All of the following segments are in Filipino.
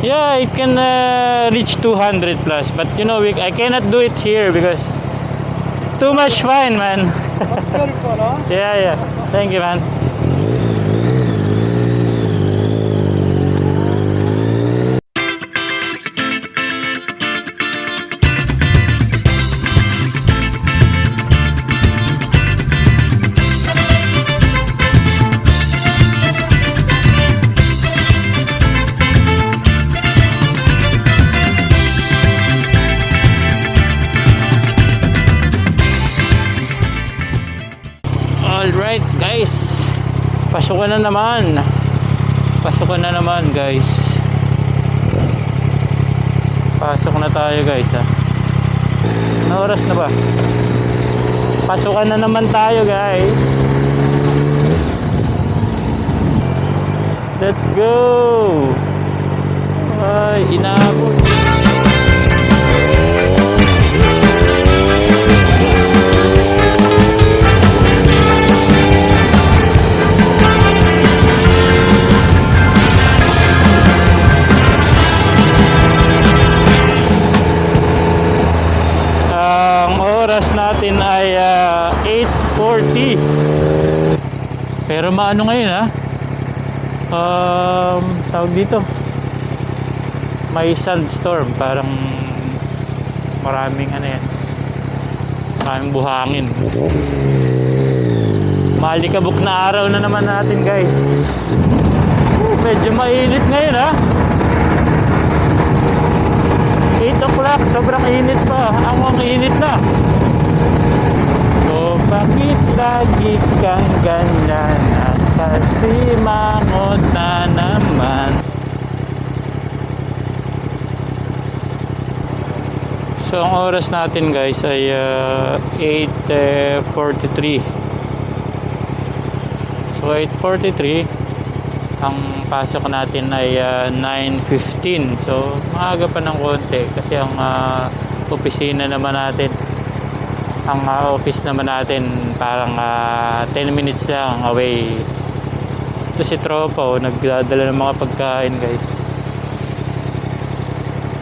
Yeah, it can reach 200 plus, but you know, I cannot do it here because too much fine, man. That's very fun, huh? Yeah. Thank you, man. Alright guys, pasukan na naman guys, pasok na tayo guys ha. Ano oras na ba? Pasukan na naman tayo guys. Let's go. Ay, inaabot. Natin ay 8:40. Pero maano ngayon ha, tawag dito, may sandstorm, parang maraming ano yan, maraming buhangin. Malikabok na araw na naman natin guys. Medyo mainit ngayon ha, 8 o'clock, sobrang init pa. Ang init na. O bakit lagi kang ganyan at pasimangot na naman? So ang oras natin guys ay 8:43. So 8:43, ang pasok natin ay 9:15. So maaga pa ng konti kasi ang opisina naman natin, ang office naman natin parang 10 minutes lang away. Ito si tropa nagdadala ng mga pagkain guys.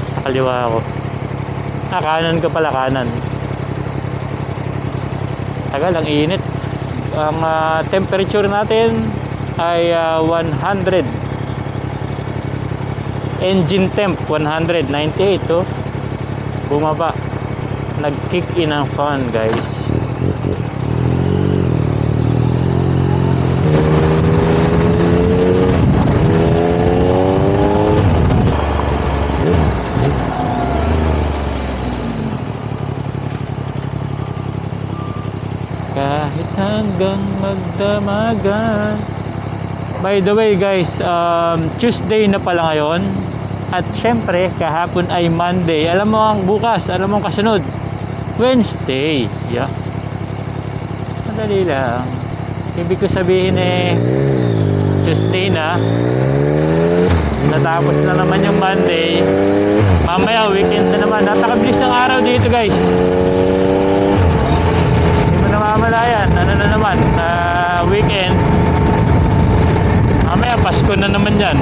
Sa kaliwa ko. Kanan ka pala, kanan. Tagal, ang init. Ang temperature natin ay 100. Engine temp 198 oh. Bumaba. Nag-kick in ang fan guys. Kahit hanggang magdamagan. By the way guys, Tuesday na pala ngayon. At syempre kahapon ay Monday. Alam mo ang bukas, alam mo ang kasunod, Wednesday. Yeah. Madali lang. Ibig ko sabihin Tuesday na, natapos na naman yung Monday, mamaya weekend na naman. Napakabilis ng araw dito guys. Hindi mo namamalayan. Ano na naman, weekend. Mamaya Pasko na naman yan.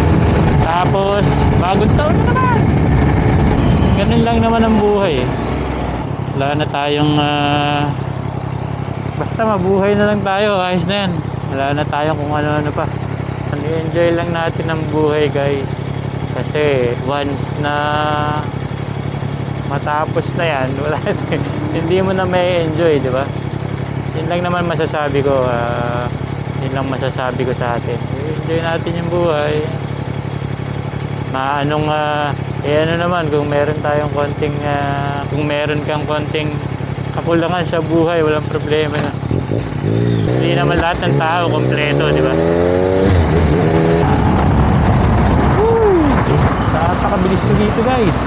Tapos bagong taon na naman. Ganun lang naman ang buhay. Wala na tayong basta mabuhay na lang tayo, ayos na yan. Wala na tayong kung ano-ano pa. I-enjoy lang natin ang buhay guys. Kasi once na matapos na yan, wala hindi mo na may enjoy, di ba? Yun lang naman masasabi ko. Yun lang masasabi ko sa atin. I-enjoy natin yung buhay. Anong ano naman, kung meron tayong konting kung meron kang konting kakulangan sa buhay, walang problema na. Hindi naman lahat ng tao kompleto, di ba? Napakabilis ko dito guys.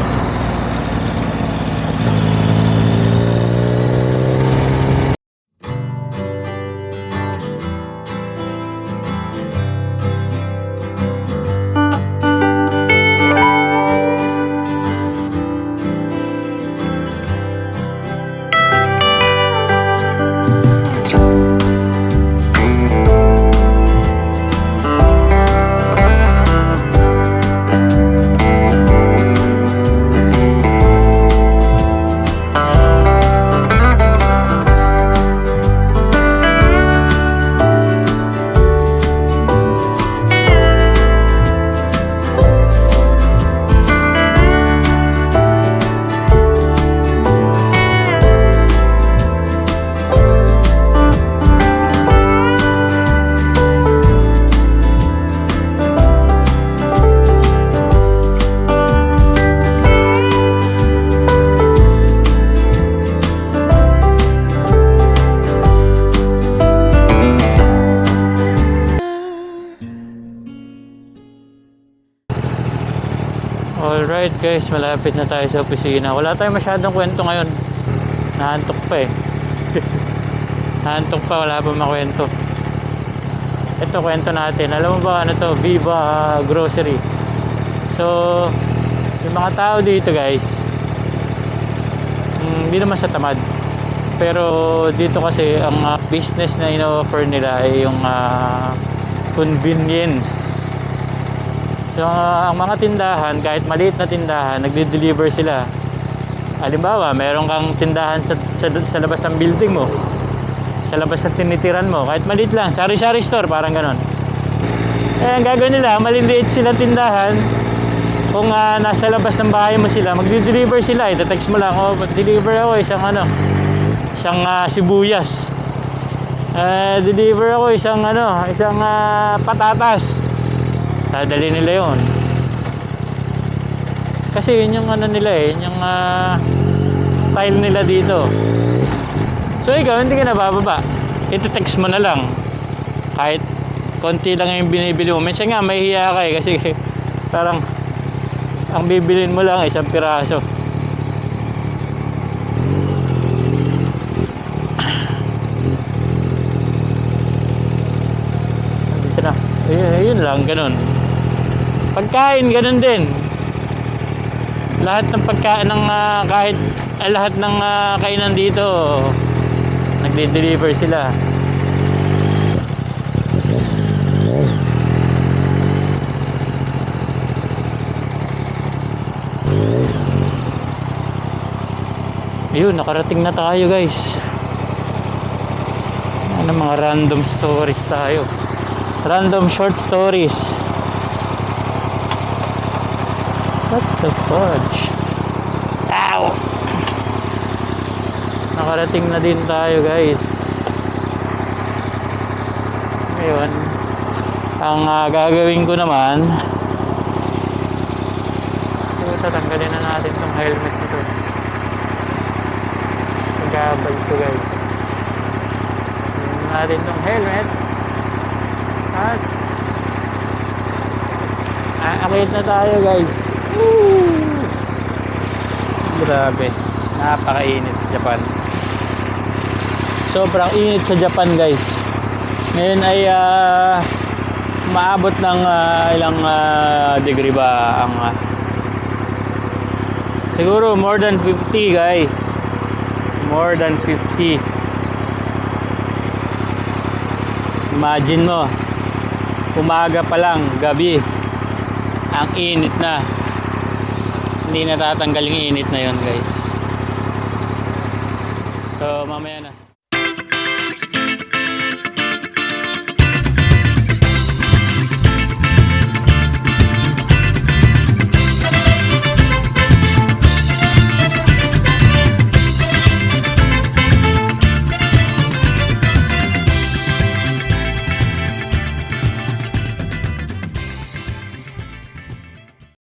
Alright guys, malapit na tayo sa opisina. Wala tayong masyadong kwento ngayon. Nahantok pa eh. Nahantok pa, wala pa makwento. Ito kwento natin. Alam mo ba ano to? Viva Grocery. So, yung mga tao dito guys, hindi naman sa tamad. Pero dito kasi ang business na ino-offer nila ay yung convenience. So, ang mga tindahan, kahit maliit na tindahan, nagde-deliver sila. Halimbawa, meron kang tindahan sa labas ng building mo, sa labas ng tinitiran mo, kahit maliit lang, sari-sari store, parang ganon. Eh, ang gagawin nila, maliliit sila tindahan. Kung nasa labas ng bahay mo sila, magde-deliver sila. Ita-text mo lang, oh, deliver ako isang sibuyas. Deliver ako isang patatas. Dadali nila yon. Kasi yun yung nila yun yung style nila dito. So ikaw, hindi ka nabababa. Ito-text mo na lang. Kahit konti lang yung binibili mo. Minsan nga, mahihiya ka eh. Kasi parang ang bibilin mo lang isang piraso. Dito na. Yun lang, ganun. Pagkain, ganun din. Lahat ng pagkain ng lahat ng kainan dito nagde-deliver sila. Ayun, nakarating na tayo guys. Mga random stories tayo. Random short stories. What the fudge? Ow! Nakarating na din tayo guys. Ngayon, ang gagawin ko naman, tatanggalin na natin itong helmet nito. Nagabal ito guys. Tanggalin natin itong helmet. At akit na tayo guys. Grabe, napakainit sa Japan. Sobrang init sa Japan guys. Ngayon ay maabot ng ilang degree ba ang siguro more than 50 guys. More than 50. Imagine mo, umaga pa lang, gabi, ang init na. Hindi natatanggal yung init na yon guys. So mamaya na.